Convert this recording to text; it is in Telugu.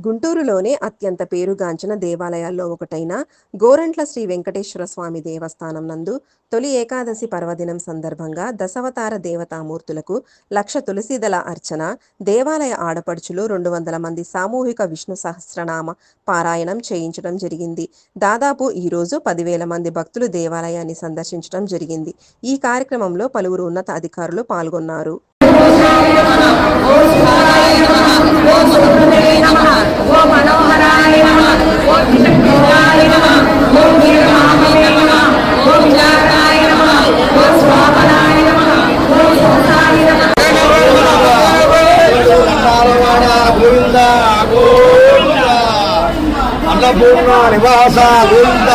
గుంటూరులోనే అత్యంత పేరుగాంచిన దేవాలయాల్లో ఒకటైన గోరంట్ల శ్రీ వెంకటేశ్వర స్వామి దేవస్థానం నందు తొలి ఏకాదశి పర్వదినం సందర్భంగా దశావతార దేవతామూర్తులకు 1,00,000 తులసీదళ అర్చన, దేవాలయ ఆడపడుచులు 200 మంది సామూహిక విష్ణు సహస్రనామ పారాయణం చేయించడం జరిగింది. దాదాపు ఈ రోజు 10,000 మంది భక్తులు దేవాలయాన్ని సందర్శించడం జరిగింది. ఈ కార్యక్రమంలో పలువురు ఉన్నత అధికారులు పాల్గొన్నారు. అన్నపూర్ణ నివాస గోవింద